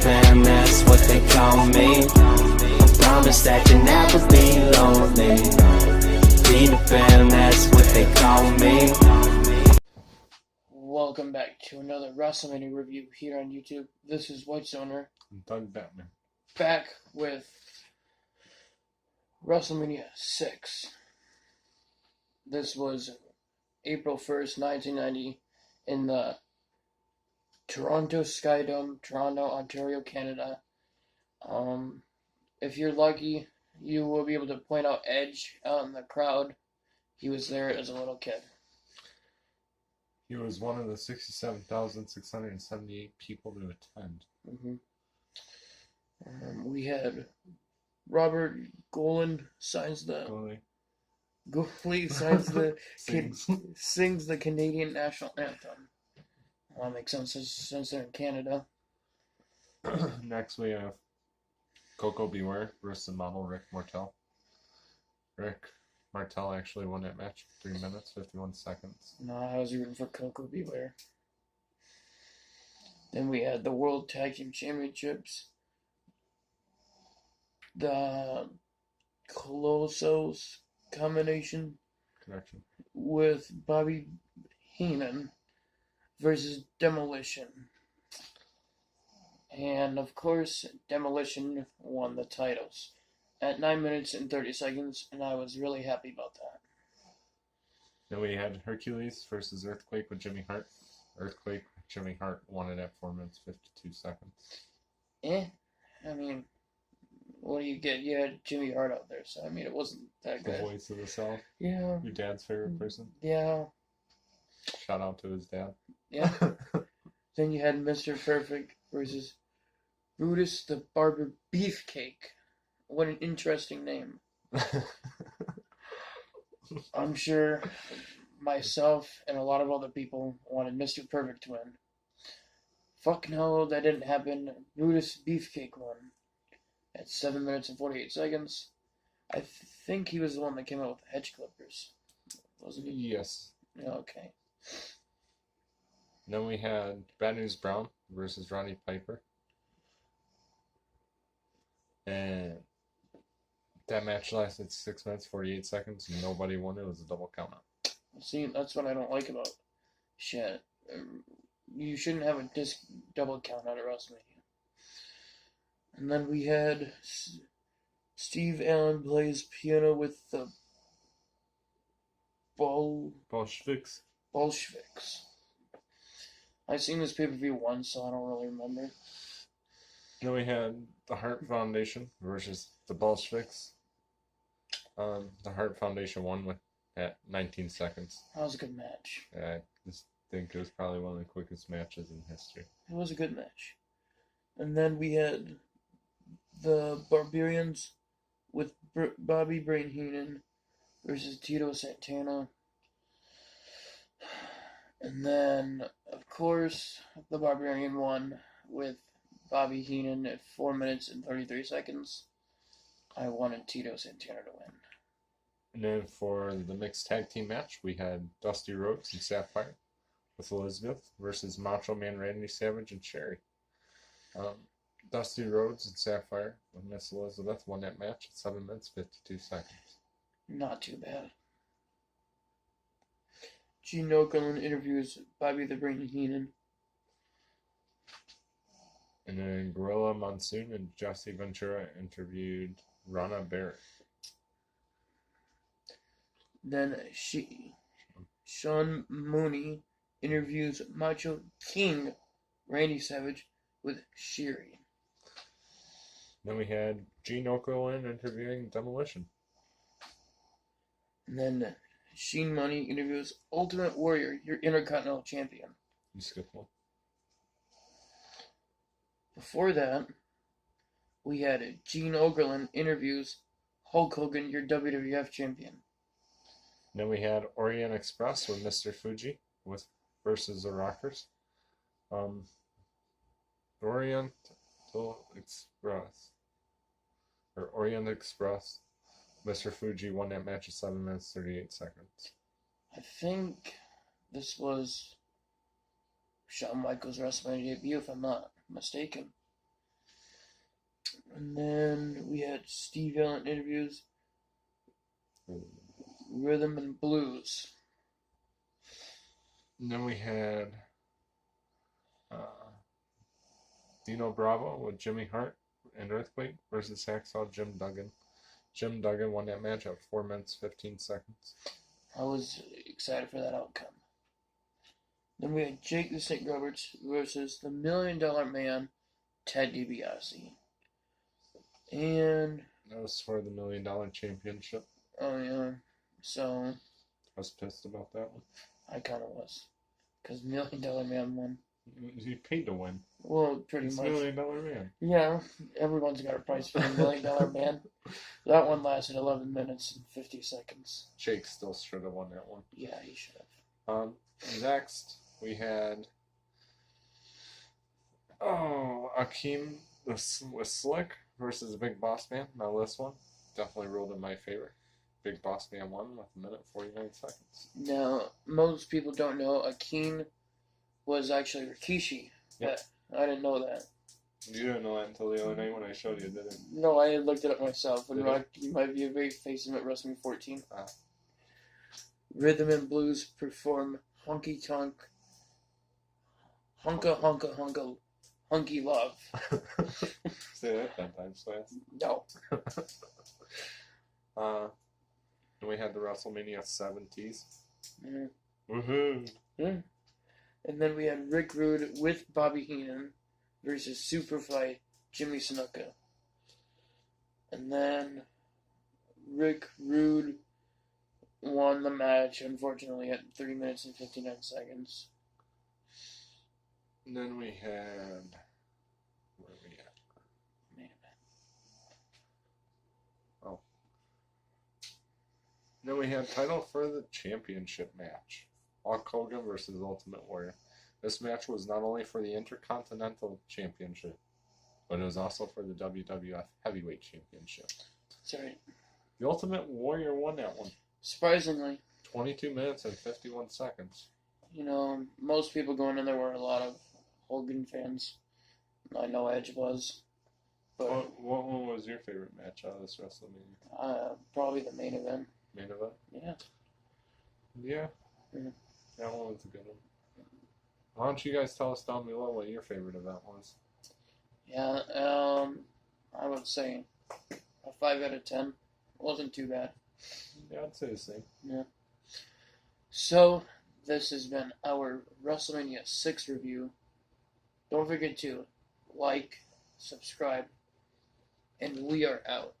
fam, that's what they call me. I promise that you'll never be lonely. Be the fam, that's what they call me. Welcome back to another WrestleMania review here on YouTube. This is White Stoner, Doug Batman. back with WrestleMania 6. This was April 1st, 1990 in the Toronto Skydome, Toronto, Ontario, Canada. If you're lucky, you will be able to point out Edge out in the crowd. He was there as a little kid. He was one of the 67,678 people to attend. We had Robert Golan signs the sings the Canadian national anthem. Well, that makes sense since they're in Canada. Next we have Coco Beware versus model Rick Martel. Rick Martel actually won that match 3 minutes, 51 seconds. No, I was rooting for Coco Beware. Then we had the World Tag Team Championships. The Colossus combination Connection. with Bobby Heenan versus Demolition. And of course, Demolition won the titles at 9 minutes and 30 seconds, and I was really happy about that. Then we had Hercules versus Earthquake with Jimmy Hart. Earthquake, Jimmy Hart won it at 4 minutes, 52 seconds. I mean, what do you get? You had Jimmy Hart out there, so I mean, it wasn't that The good. voice of the South. Yeah. Your dad's favorite person. Yeah. Shout out to his dad. Yeah. Then you had Mr. Perfect versus Brutus the Barber Beefcake. What an interesting name. I'm sure myself and a lot of other people wanted Mr. Perfect to win. Fuck no, that didn't happen. Brutus Beefcake won at 7 minutes and 48 seconds. I think he was the one that came out with the hedge clippers. Wasn't he? Yes. Okay. Then we had Bad News Brown versus Roddy Piper. And that match lasted 6 minutes, 48 seconds, and nobody won. It was a double count out. See, that's what I don't like about shit. You shouldn't have a double count out at WrestleMania. And then we had Steve Allen plays piano with the Bolsheviks. I've seen this pay-per-view once, so I don't really remember. Then we had the Hart Foundation versus the Bolsheviks. The Hart Foundation won at 19 seconds. That was a good match. I just think it was probably one of the quickest matches in history. It was a good match. And then we had the Barbarians with Bobby Brain Heenan versus Tito Santana. And then, of course, the Barbarian won with Bobby Heenan at 4 minutes and 33 seconds. I wanted Tito Santana to win. And then for the mixed tag team match, we had Dusty Rhodes and Sapphire with Elizabeth versus Macho Man Randy Savage and Sherry. Dusty Rhodes and Sapphire with Miss Elizabeth won that match at 7 minutes, 52 seconds. Not too bad. Gene Okerlund interviews Bobby the Brain Heenan. And then Gorilla Monsoon and Jesse Ventura interviewed Rana Barrett. Then Sean Mooney interviews Macho King Randy Savage with Sherry. Then we had Gene Okerlund interviewing Demolition. And then Sheen Money interviews Ultimate Warrior, your Intercontinental Champion. You skipped one. Before that, we had Gene Okerlund interviews Hulk Hogan, your WWF Champion. Then we had Orient Express with Mr. Fuji versus the Rockers. Orient Express, Mr. Fuji won that match at 7 minutes 38 seconds. I think this was Shawn Michaels' WrestleMania debut, if I'm not mistaken. And then we had Steve Allen interviews, Rhythm and Blues. And then we had Dino Bravo with Jimmy Hart and Earthquake versus Hacksaw Jim Duggan. Jim Duggan won that match at 4 minutes 15 seconds. I was excited for that outcome. Then we had Jake the Snake Roberts versus the $1 Million Man, Ted DiBiase. And That was for the $1 Million Championship. oh yeah, so I was pissed about that one. I kind of was, because $1 Million Man won. He paid to win. Well, pretty It's much. $1 Million Man. Yeah, everyone's got a price for the $1 Million Man. That one lasted 11 minutes and 50 seconds. Jake still should have won that one. Yeah, he should have. Next, we had Akeem with Slick versus Big Boss Man. Now this one definitely ruled in my favor. Big Boss Man won with 1 minute 49 seconds. Now, most people don't know Akeem was actually Rikishi. Yep. I didn't know that. You didn't know that until the other night when I showed you, didn't you? No, I had looked it up myself. And Did you might be a big facing at WrestleMania 14. Ah. Rhythm and Blues perform Honky Tonk, Honka Honka Honka, Hunky Love. Say that 10 times fast. No. And we had the WrestleMania 70s. Mm. Woohoo! Mm. And then we had Rick Rude with Bobby Heenan versus Superfly Jimmy Snuka. And then Rick Rude won the match, unfortunately, at 3 minutes and 59 seconds. And then we had... Where are we at? Man. Oh. Then we had title for the championship match. Hulk Hogan versus Ultimate Warrior. This match was not only for the Intercontinental Championship, but it was also for the WWF Heavyweight Championship. Sorry. The Ultimate Warrior won that one. Surprisingly, 22 minutes and 51 seconds. you know, most people going in there were a lot of Hogan fans. I know Edge was. But What one was your favorite match out of this WrestleMania? probably the main event. Main event? Yeah. Yeah. Mhm. That one was a good one. Why don't you guys tell us down below what your favorite event was? Yeah, I would say a 5 out of 10. Wasn't too bad. Yeah, I'd say the same. Yeah. So, this has been our WrestleMania 6 review. Don't forget to like, subscribe, and we are out.